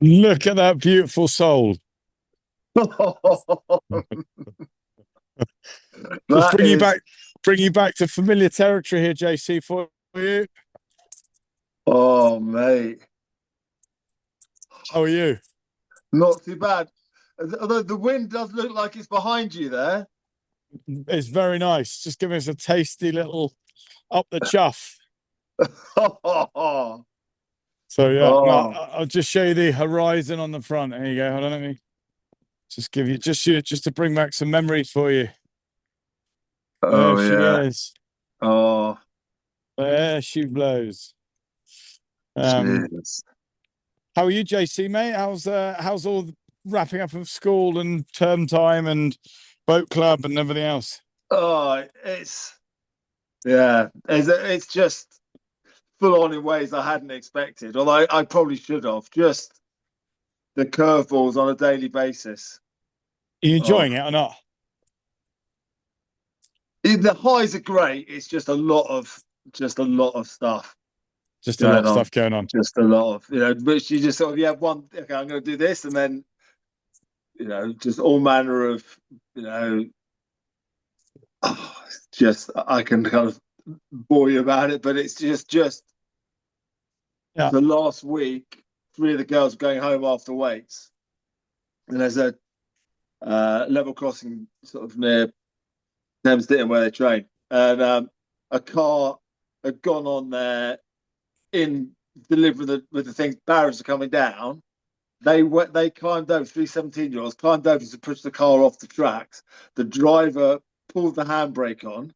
Look at that beautiful soul. Just That is, bring you back to familiar territory here, JC, for you. oh, mate, How are you? not too bad. Although the wind does look like it's behind you there. It's very nice. Just giving us a tasty little up the chuff. Oh, So yeah, no, oh, I'll just show you the horizon on the front. There you go. Hold on, let me just give you just to bring back some memories for you. There she yeah. is. Oh, There she blows. Um, cheers. how are you, JC, mate? How's all wrapping up of school and term time and boat club and everything else? Oh, it's just full on in ways I hadn't expected. Although I probably should have. Just the curveballs on a daily basis. Are you Oh, enjoying it or not? the highs are great. It's just a lot of stuff Just a lot going of on. stuff going on. Just a lot of, which you just sort of, you have one, okay, I'm going to do this. And then, just all manner of, you know, just, I can kind of bore you about it, but it's just Yeah. the last week, three of the girls were going home after weights. And there's a level crossing sort of near Thames Ditton where they train. And a car had gone on there in delivery with the things, barriers are coming down. They climbed over, three 17-year-olds climbed over to push the car off the tracks. The driver pulled the handbrake on,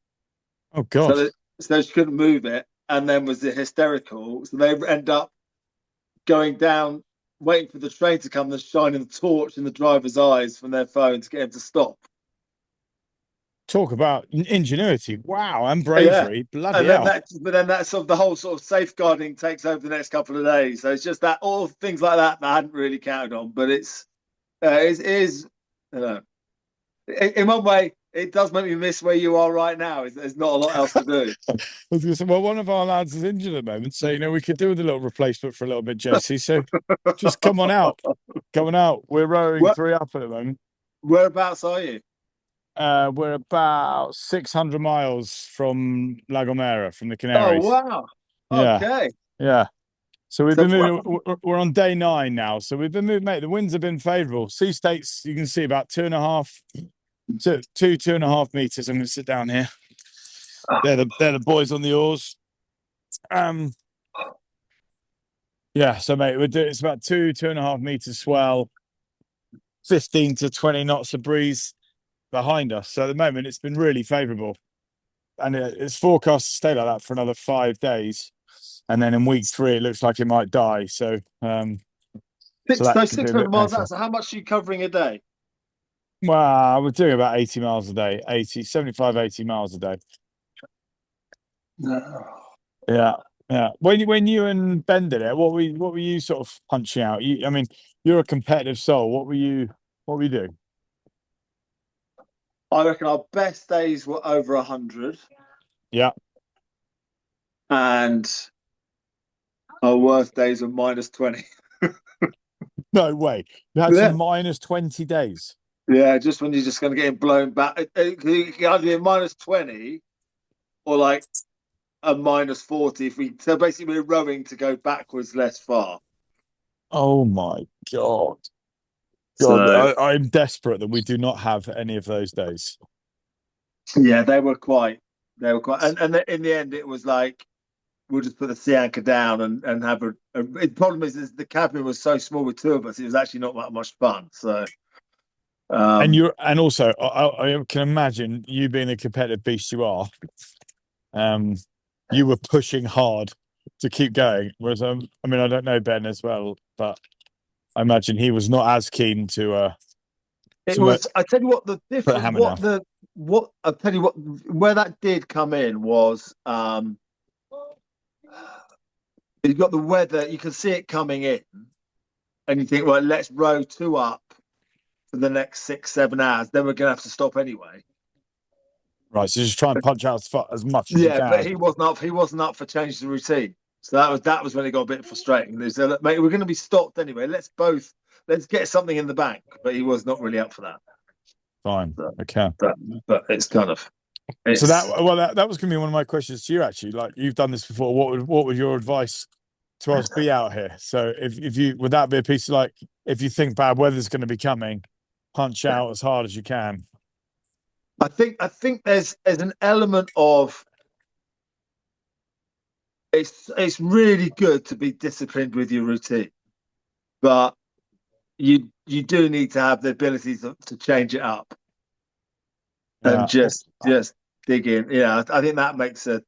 Oh so God. so she couldn't move it, and then was hysterical. So they end up going down, waiting for the train to come, and shining the torch in the driver's eyes from their phone to get him to stop. Talk about ingenuity. Wow, and Yeah. bravery. Bloody And then hell. that sort of the whole sort of safeguarding takes over the next couple of days. So it's just that all things like that I hadn't really counted on. But it is, you know, in one way, it does make me miss where you are right now. There's not a lot else to do. I was going to say, well, one of our lads is injured at the moment, so we could do with a little replacement for a little bit, JC. So just come on out, coming out. We're rowing Where, three up at the moment. whereabouts are you? We're about 600 miles from La Gomera, from the Oh Canaries. wow. Yeah, Okay. yeah. So we've So been moving. We're on day 9 now. So we've been moving, mate. The winds have been favourable. Sea states, you can see about 2.5 meters. I'm going to sit down here. They're the boys on the oars. Um, yeah. So mate, we're doing it's about 2.5 meters swell, 15 to 20 knots of breeze behind us. So at the moment, it's been really favourable, and it's forecast to stay like that for another 5 days. And then in week 3, it looks like it might die. So that could be a 600 bit miles out. painful. So how much are you covering a day? Well, we're doing about 80 miles a day, 80 miles a day. No. Yeah. Yeah. When you and Ben did it, what were you sort of punching out? I mean, you're a competitive soul. What were you doing? I reckon our best days were over 100, Yeah. and our worst days were minus 20. No way. You had Yeah. some minus 20 days. Yeah, just when you're just going to get blown back. You can either be a minus 20 or like a minus 40. So basically, we're rowing to go backwards less far. Oh my God. God, So I'm desperate that we do not have any of those days. yeah, they were quite, and in the end, it was like we'll just put the sea anchor down and have the problem is the cabin was so small with two of us, it was actually not that much fun. So And um, you're, and also, I can imagine you being the competitive beast you are. Um, you were pushing hard to keep going. Whereas, I mean, I don't know Ben as well, but I imagine he was not as keen it to was. I tell you what, the put a different hammer down. what I tell you what where that did come in was you got the weather. You can see it coming in, and you think, well, let's row two up for the next 6-7 hours. Then we're going to have to stop anyway. Right, so just try and punch out as much as you Yeah, but can. he wasn't up. He wasn't up for changing the routine. So that was when it got a bit frustrating. They said, "Mate, we're going to be stopped anyway. Let's get something in the bank." But he was not really up for that. Fine. So, Okay. but it's kind of So it's that was going to be one of my questions to you, actually. Like, you've done this before. What would your advice to us be out here? So if you would that be a piece of, like, if you think bad weather's going to be coming, punch out as hard as you can. I think there's an element of it's really good to be disciplined with your routine, but you do need to have the ability to change it up and Yeah. just dig in. Yeah, I think that makes a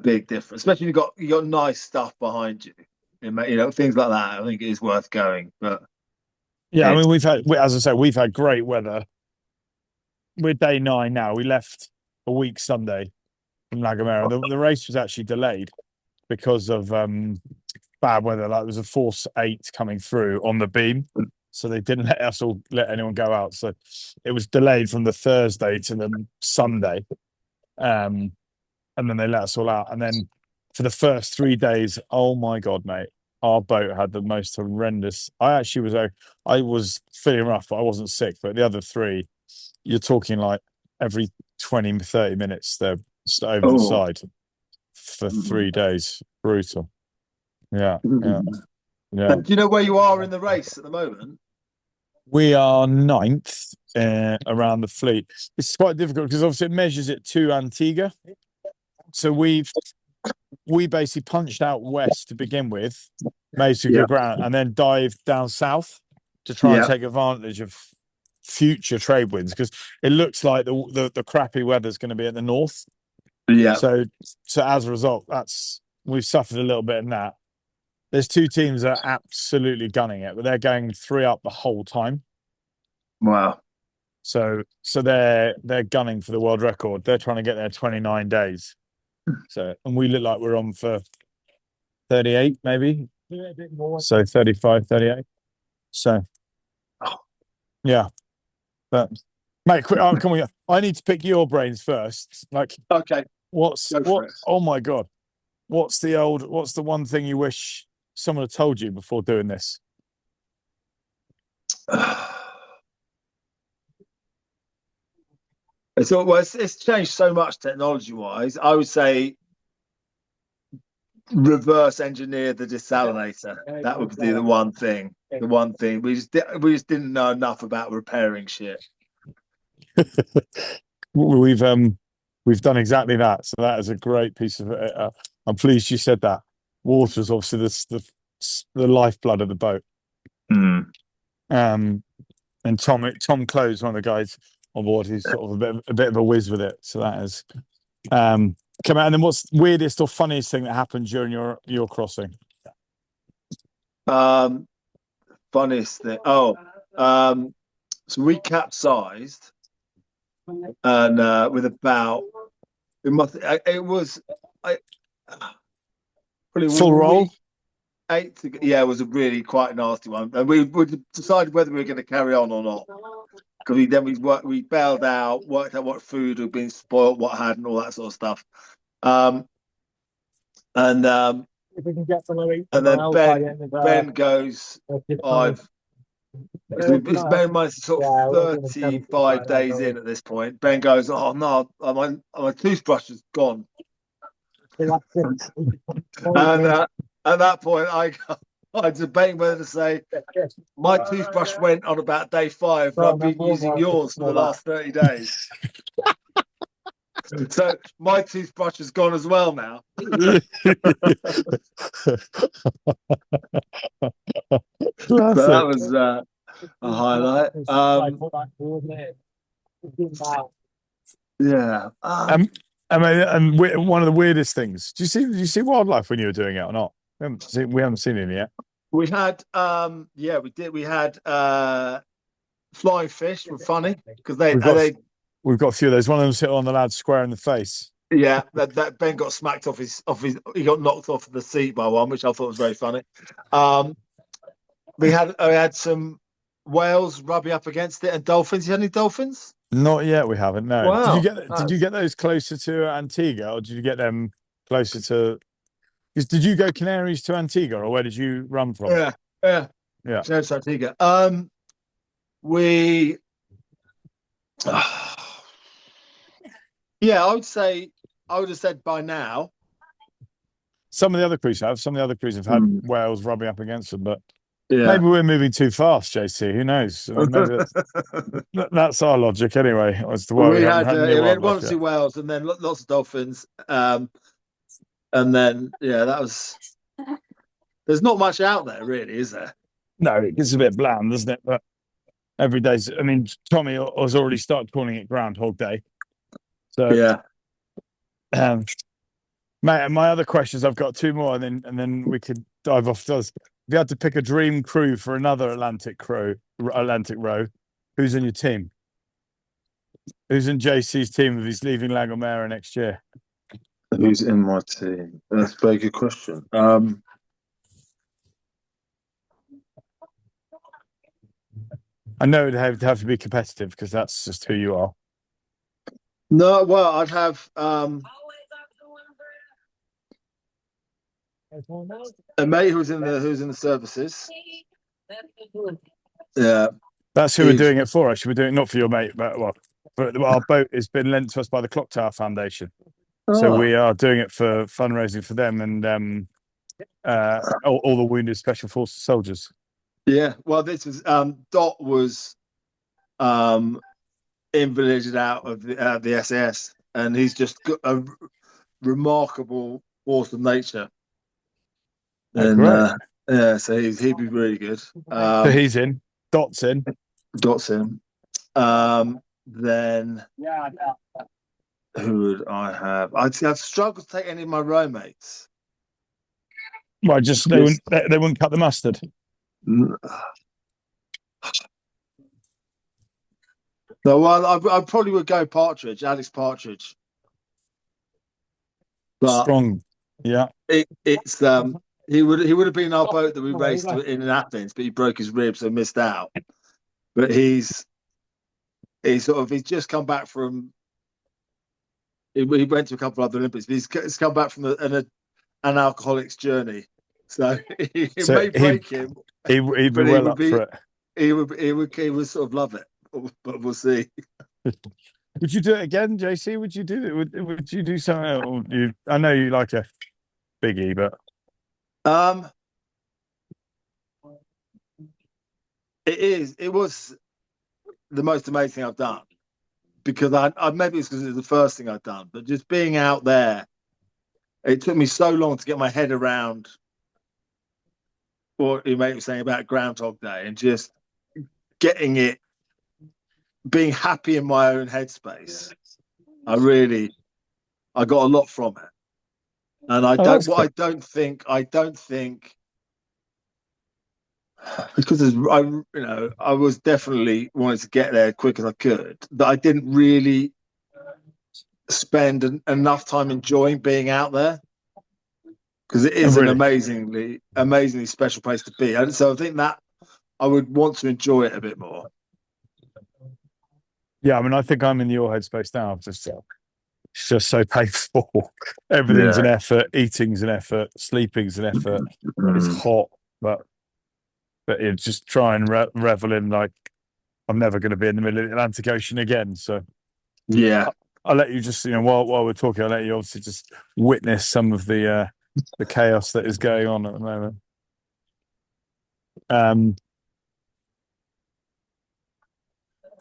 big difference, especially when you got nice stuff behind you. Things like that. I think it is worth going. But Yeah, I it's mean, as I say, we've had great weather. We're day 9 now. We left a week Sunday from La Gomera. The race was actually delayed because of bad weather. Like, there was a force 8 coming through on the beam, so they didn't let anyone go out. So it was delayed from the Thursday to the Sunday, and then they let us all out. And then for the first 3 days, oh my god, mate, our boat had the most horrendous. I was feeling rough, but I wasn't sick. But the other 3, you're talking like every 20, 30 minutes they're over the oh, side for 3 days. Brutal. Yeah, yeah, yeah. and do you know where you are in the race at the moment? We are 9th around the fleet. It's quite difficult because obviously it measures it to Antigua. So we basically punched out west to begin with, made some Yeah, good ground, and then dived down south to try and yeah, take advantage of future trade winds, because it looks like the crappy weather's going to be at the north. yeah. So as a result, we've suffered a little bit in that. There's 2 teams that are absolutely gunning it, but they're going 3 up the whole time. Wow. So they're gunning for the world record. They're trying to get there 29 days. And we look like we're on for 38, maybe. So 35, 38. So yeah, but mate, quick, come on. I need to pick your brains first. Like, Okay, go for it. oh my god, what's the one thing you wish someone had told you before doing this? It's changed so much technology wise. I would say reverse engineer the desalinator. That would be the one thing. The one thing we just didn't know enough about repairing shit. We've done exactly that. So that is a great piece of. I'm pleased you said that. Water is obviously the lifeblood of the boat. Mm. And Tom Close, one of the guys on board, who's sort of a bit of a whiz with it. So that is come out. And then what's the weirdest or funniest thing that happened during your crossing? Funniest thing. So we capsized, and with about it was I probably Full roll. 8 yeah, it was a really quite nasty one, and we would decide whether we were going to carry on or not, because we bailed out, worked out what food had been spoiled, what had, and all that sort of stuff. And If we can get below 8 and then miles by the end of Ben goes, I've it's bear in mind it's sort of 35 days in at this point. Ben goes, oh no, my toothbrush is gone. And at that point, I debating whether to say my toothbrush went on about day 5, but I've been using yours for the last 30 days. So my toothbrush is gone as well now. So that was a highlight. Yeah. I mean, and one of the weirdest things. Do you see wildlife when you were doing it or not? We haven't seen any yet. We had we did. We had flying fish were funny because we've got a few of those. One of them hit on the lad square in the face. Yeah, that Ben got smacked off his he got knocked off the seat by one, which I thought was very funny. We had some whales rubbing up against it and dolphins. You had any dolphins? Not yet. We haven't. No. Wow. Did you get those closer to Antigua, or did you get them closer to Did you go Canaries to Antigua, or where did you run from? Yeah. Yeah. Antigua. We. Yeah, I would have said by now. Some of the other crews have. Some of the other crews have had whales rubbing up against them, but Yeah. maybe we're moving too fast, JC. Who knows? I mean, maybe that's our logic anyway, as to why we haven't had any we had wildlife 1 or 2 yet. whales, and then lots of dolphins, and then that was. There's not much out there, really, is there? No, it gets a bit bland, doesn't it? But every day's. I mean, Tommy has already started calling it Groundhog Day. So Yeah. Mate, my other questions, I've got 2 more, and then we could dive off those. If you had to pick a dream crew for another Atlantic row, who's in your team? Who's in JC's team if he's leaving La Gomera next year? Who's in my team? That's a very good question. I know it'd have to be competitive because that's just who you are. No, well, I'd have a mate who's in the services. Yeah, that's who we're doing it for. Actually, we're doing it not for your mate, but our boat has been lent to us by the Clock Tower Foundation, so we are doing it for fundraising for them and all the wounded Special Forces soldiers. Yeah, well, this was Dot was invalided out of the SAS, and he's just got a remarkable force of nature. And yeah, so he'd be really good. So he's in. Dot's in. Then who would I have? I'd struggle to take any of my row mates. Well, just they wouldn't cut the mustard. No, well, I probably would go Alex Partridge. But strong, yeah. It's he would have been our boat that we raced in Athens, but he broke his ribs and missed out. But he's just come back from. He went to a couple of other Olympics, but he's come back from an alcoholic's journey, so it may break him. He'd be well up for it. He would sort of love it, but we'll see. Would you do it again, JC? Would you do it? Would you do something? I know you like a biggie, but it was the most amazing thing I've done, because I maybe it's because it was the first thing I'd done, but just being out there, it took me so long to get my head around what you mate was saying about Groundhog Day, and just getting it, being happy in my own headspace. I got a lot from it, and I don't think because I was definitely wanting to get there as quick as I could, that I didn't really spend enough time enjoying being out there, because it is an amazingly special place to be, and so I think that I would want to enjoy it a bit more. Yeah, I mean, I think I'm in your headspace now. It's just so painful. Everything's an effort. Eating's an effort. Sleeping's an effort. It's hot, but you just try and revel in, like, I'm never going to be in the middle of the Atlantic Ocean again. So yeah, I'll let you just, while we're talking, I'll let you obviously just witness some of the chaos that is going on at the moment.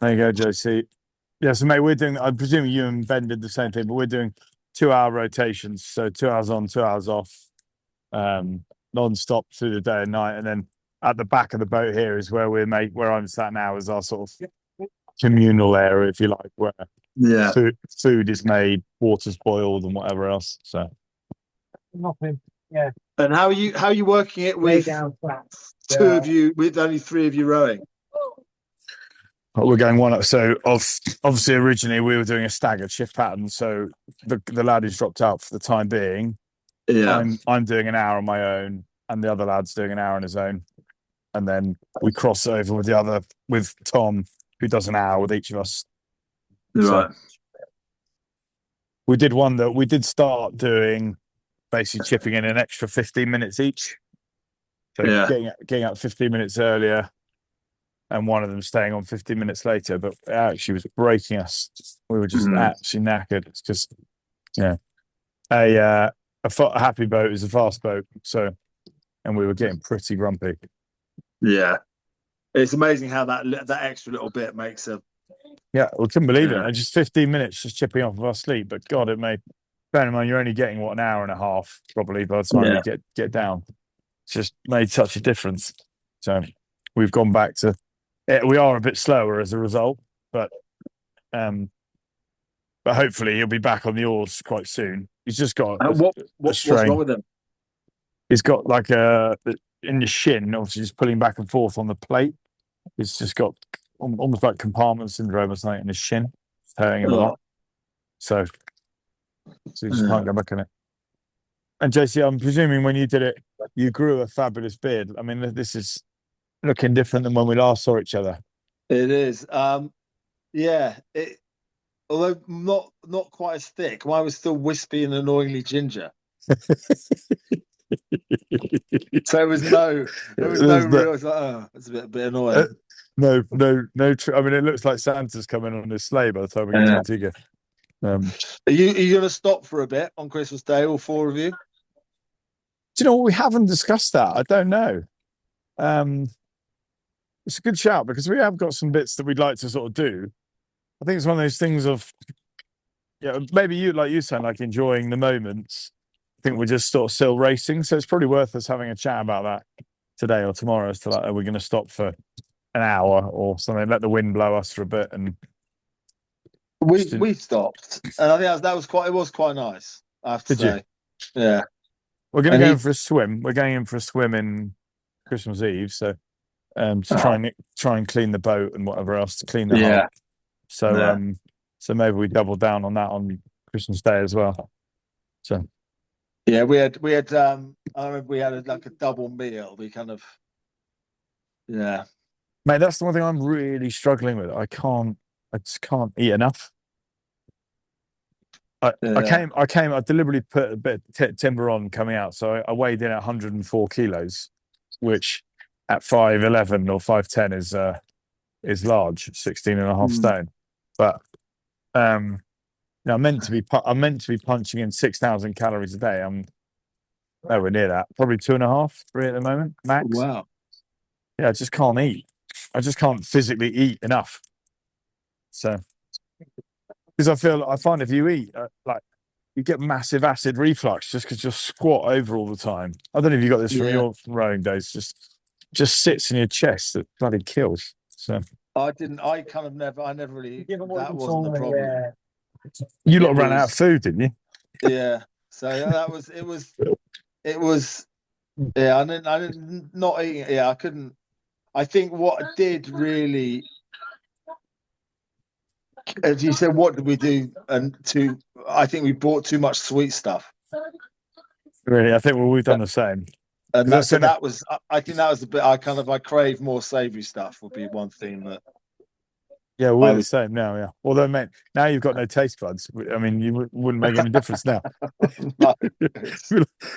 There you go, JC. Yeah, so mate, we're doing, I'm presuming you and Ben did the same thing, but we're doing 2-hour rotations. So 2 hours on, 2 hours off, non-stop through the day and night. And then at the back of the boat here is where where I'm sat now, is our sort of communal area, if you like, where food is made, water's boiled, and whatever else. So nothing. Yeah. And how are you working it with 2 of you, with only 3 of you rowing? We're going one up. So obviously originally we were doing a staggered shift pattern. So the lad who's dropped out for the time being, I'm doing an hour on my own, and the other lad's doing an hour on his own. And then we cross over with Tom, who does an hour with each of us. Right. So we did start doing basically chipping in an extra 15 minutes each. So getting up 15 minutes earlier, and one of them staying on 15 minutes later. But it actually was breaking us. We were just absolutely knackered. It's just, a happy boat is a fast boat. So, and we were getting pretty grumpy. Yeah, it's amazing how that extra little bit makes a. Yeah, we couldn't believe it. And just 15 minutes just chipping off of our sleep. But God, it made. Bear in mind, you're only getting an hour and a half probably by the time you get down. It's just made such a difference. So we've gone back to. We are a bit slower as a result, but hopefully he'll be back on the oars quite soon. He's just got what's wrong with him? He's got like in the shin, obviously just pulling back and forth on the plate. He's just got almost like compartment syndrome or something in his shin. It's hurting him a lot. So he just can't go back in it. And JC, I'm presuming when you did it, you grew a fabulous beard. I mean, this is looking different than when we last saw each other. It is. Although not quite as thick. Mine was still wispy and annoyingly ginger. So there was no real. It's like, it's a bit annoying. No. I mean, it looks like Santa's coming on his sleigh by the time we get to Antigua. Are you going to stop for a bit on Christmas Day, all four of you? Do you know what? We haven't discussed that. I don't know. It's a good shout because we have got some bits that we'd like to sort of do. I think it's one of those things of, maybe you sound like enjoying the moments. I think we're just sort of still racing. So it's probably worth us having a chat about that today or tomorrow as to like, are we going to stop for an hour or something, let the wind blow us for a bit. And we stopped. And I think it was quite nice, I have to say. Yeah. We're going to go in for a swim. We're going in for a swim in Christmas Eve. So to try and clean the boat and whatever else to clean the hull. So so maybe we double down on that on Christmas Day as well. So yeah, we had I remember we had like a double meal. We kind of mate, that's the one thing I'm really struggling with. I just can't eat enough. I deliberately put a bit of timber on coming out, so I weighed in at 104 kilos, which at 5'11" or 5'10" is large, 16 and a half stone. But I'm meant to be punching in 6,000 calories a day. I'm nowhere near that. Probably 2.5, 3 at the moment, max. Wow. Yeah, I just can't eat. I just can't physically eat enough. So, because I find if you eat, like you get massive acid reflux just because you're squat over all the time. I don't know if you got this from your rowing days. Just sits in your chest. That bloody kills. So. I never really. That wasn't the problem. You lot ran out of food, didn't you? Yeah. So it was. Yeah, I didn't not eating. Yeah, I couldn't. I think what did really. As you said, what did we do? I think we bought too much sweet stuff. Really, I think we've done the same. And I think that was the bit I crave more savoury stuff would be one thing that. Yeah, we're the same now. Yeah, although, mate, now you've got no taste buds. I mean, you wouldn't make any difference now.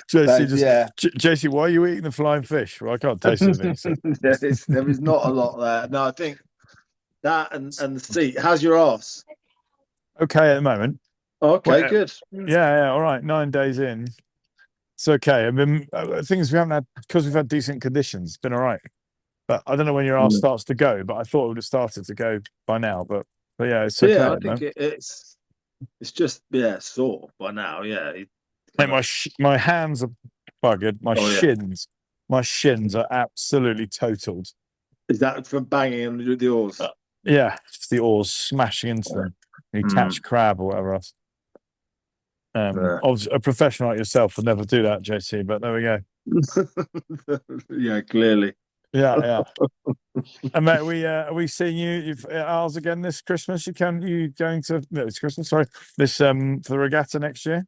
JC, why are you eating the flying fish? Well, I can't taste anything. So. There is not a lot there. No, I think that and the seat. How's your arse? Okay at the moment. Okay, good. Yeah, all right. 9 days in. It's okay. I mean, things we haven't had because we've had decent conditions. It's been all right. But I don't know when your arse starts to go. But I thought it would have started to go by now. But yeah, it's okay. Yeah, I think it's just sore by now. Yeah. Mate, my hands are buggered. My shins are absolutely totaled. Is that from banging the oars? Yeah, just the oars smashing into them. You catch crab or whatever else. Obviously, a professional like yourself would never do that, JC. But there we go. Yeah, clearly. Yeah. And mate, are we seeing you at ours again this Christmas? You going to it's Christmas? Sorry, this for the regatta next year.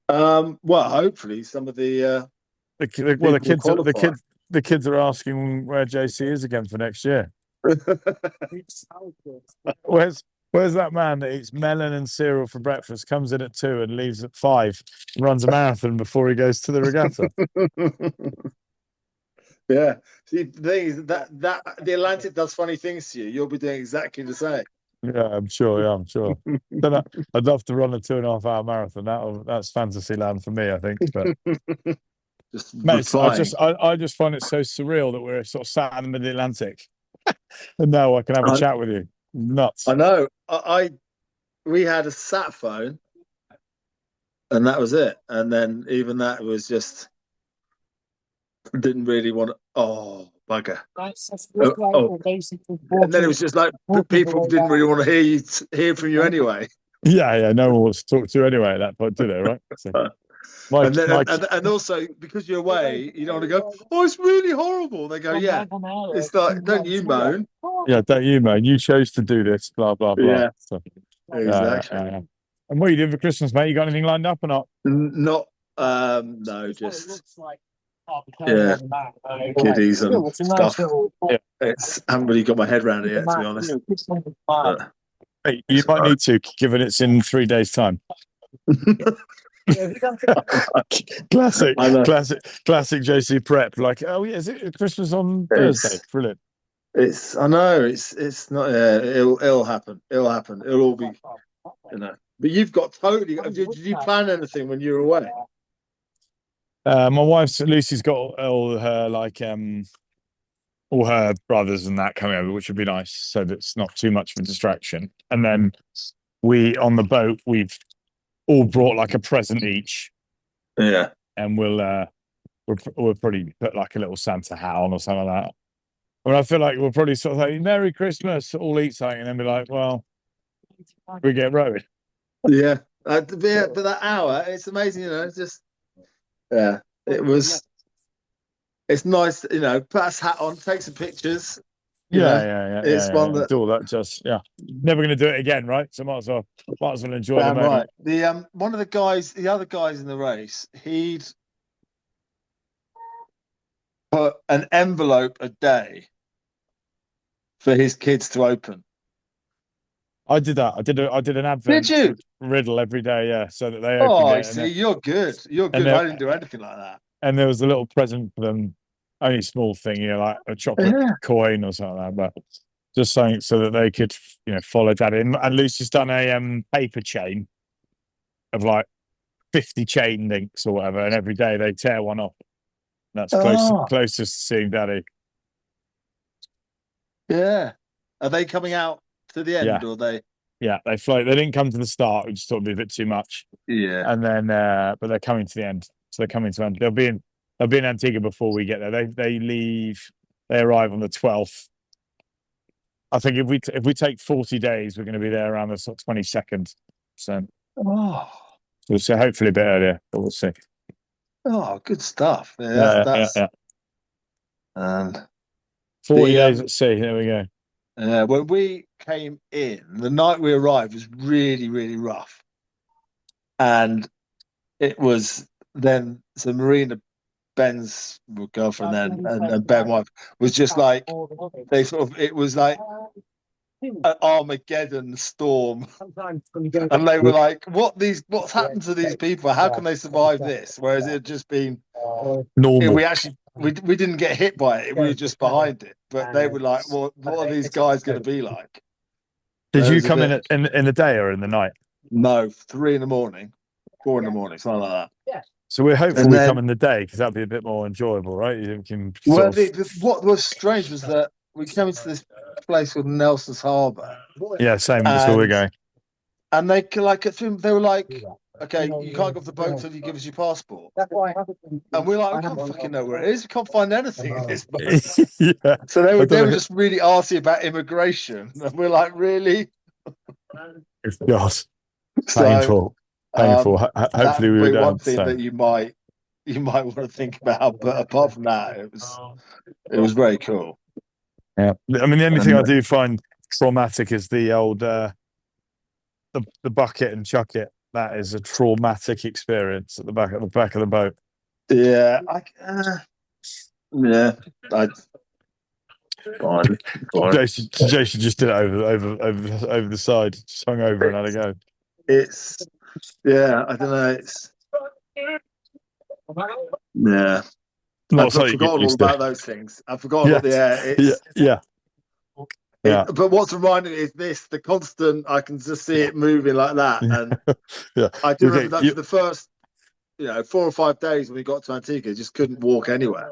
Well, hopefully some of the kids are asking where JC is again for next year. Where's that man that eats melon and cereal for breakfast, comes in at 2 and leaves at 5, runs a marathon before he goes to the regatta? Yeah. See, the thing is that the Atlantic does funny things to you. You'll be doing exactly the same. Yeah, I'm sure. Yeah, I'm sure. I'd love to run a 2.5 hour marathon. That's fantasy land for me, I think. But Just mate, replying. I just find it so surreal that we're sort of sat in the middle of the Atlantic, and now I can have a I, chat with you. Nuts. I know. We had a sat phone, and that was it. And then even that was just didn't really want to. Oh, bugger. And then it was just like people didn't really want to hear from you anyway. Yeah. No one wants to talk to you anyway at that point, do they? Right. So, and then and also because you're away, you don't want to go. Oh, it's really horrible. They go, yeah. It's like, don't you moan? Yeah, don't you moan? You chose to do this. Blah blah blah. Yeah, so, exactly. And what are you doing for Christmas, mate? You got anything lined up or not? Not. No, just yeah, kiddies and stuff. Yeah. I haven't really got my head around it yet, to be honest. Hey, you might need to, given it's in 3 days' time. classic JC prep. Like, oh yeah, is it Christmas on Thursday? Brilliant. I know it's not. It'll happen. It'll happen. It'll all be, But you've got totally. Did you plan anything when you were away? My wife's Lucy's got all her brothers and that coming over, which would be nice, so that it's not too much of a distraction. And then on the boat, we've all brought like a present each. Yeah. And we'll probably put like a little Santa hat on or something like that. I mean, I feel like we'll probably sort of like Merry Christmas, all eat something, and then be like, well, we get rowing. Yeah. But that hour, it's amazing, It's just it was. It's nice, put a hat on, take some pictures. Yeah. It's one that do all that. Just never going to do it again, right? So might as well enjoy the moment. Right. The one of the other guys in the race, he'd put an envelope a day for his kids to open. I did that. I did an advent riddle every day, yeah, so that they opened it. See, you're good. You're good. I didn't do anything like that. And there was a little present for them, only small thing, like a chocolate coin or something like that. But just something so that they could, follow Daddy. And Lucy's done a paper chain of like 50 chain links or whatever, and every day they tear one off. That's closest to seeing Daddy. Yeah. Are they coming out to the end, or they? Yeah, they float. They didn't come to the start. We just thought it'd be a bit too much. Yeah. And then, but they're coming to the end. So they're coming to end. They'll be in Antigua before we get there. They leave. They arrive on the 12th. I think if we take 40 days, we're going to be there around the sort of 22nd. So we'll see. Hopefully a bit earlier, but we'll see. Oh, good stuff. Yeah. And 40 days at sea. There we go. When we came in, the night we arrived was really, really rough. And it was then, so Marina, Ben's girlfriend then, and Ben wife, was just like, it was like an Armageddon storm. And they were like, what's happened to these people? How can they survive this? Whereas it had just been normal. We didn't get hit by it. We were just behind it. But they were like, what are these guys going to be like? Did you come in the day or in the night? No, 3 in the morning, 4 in the morning, something like that. Yeah. So we're hopeful we come in the day because that'd be a bit more enjoyable, right? You can. What was strange was that we came into this place called Nelson's Harbour. Yeah, same. That's where we're going. And they were like, okay, you can't go off the boat until you give us your passport. And we're like, we can't fucking know where it is. We can't find anything in this boat. Yeah. So they were just really arsy about immigration. And we're like, really? Yes. Painful. Hopefully we don't. One thing that you might want to think about, but apart from that, it was very cool. Yeah, I mean the only thing I do find traumatic is the old the bucket and chuck it. That is a traumatic experience at the back of the boat. Yeah, Fine. Jason just did it over the side, just hung over and had a go. It's I don't know. It's I've forgotten all about those things. I've forgotten what the air. Yeah. But what's reminding me is the constant. I can just see it moving like that, and I do remember that for the first, 4 or 5 days when we got to Antigua, just couldn't walk anywhere.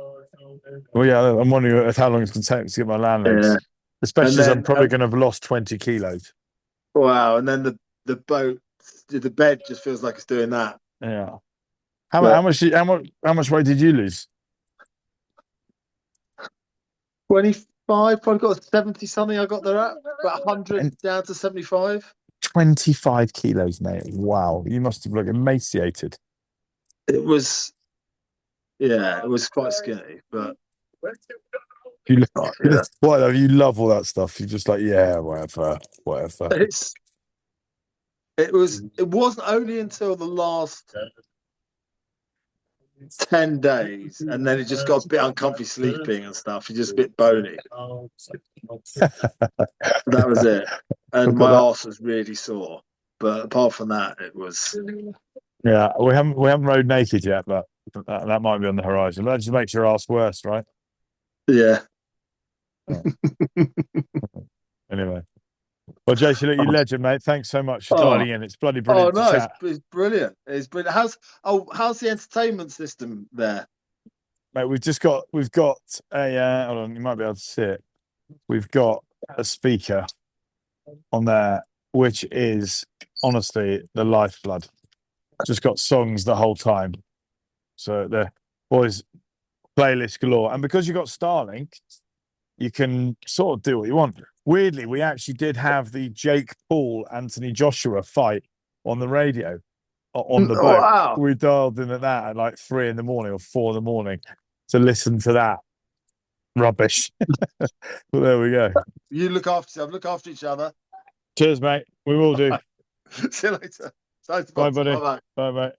Well, yeah, I'm wondering how long it's going to take to get my land legs. Yeah. Especially as I'm probably going to have lost 20 kilos. Wow! And then the boat, the bed just feels like it's doing that. Yeah. How much weight did you lose? 25, probably got 70 something. I got there at about 100 down to 75. 25 kilos, mate. Wow, you must have looked emaciated. It was quite skinny, but you love all that stuff. You're just like, yeah, whatever. It wasn't only until the last 10 days, and then it just got a bit uncomfy sleeping and stuff. You're just a bit bony. That was it. And my arse was really sore. But apart from that, it was. Yeah, we haven't rode naked yet, but that might be on the horizon. That just makes your arse worse, right? Yeah. Anyway. Well, Jason, you legend, mate. Thanks so much for dialing in. It's bloody brilliant. Oh no, it's brilliant. It's brilliant. How's the entertainment system there? Mate, we've got a hold on, you might be able to see it. We've got a speaker on there, which is honestly the lifeblood. Just got songs the whole time. So the boys playlist galore. And because you've got Starlink, you can sort of do what you want. Weirdly, we actually did have the Jake Paul, Anthony Joshua fight on the radio on the boat. Wow. We dialed in at that at like 3 a.m. or 4 a.m. to listen to that rubbish. But there we go. You look after yourself, look after each other. Cheers, mate. We will do. See you later. Bye, buddy. Bye, mate.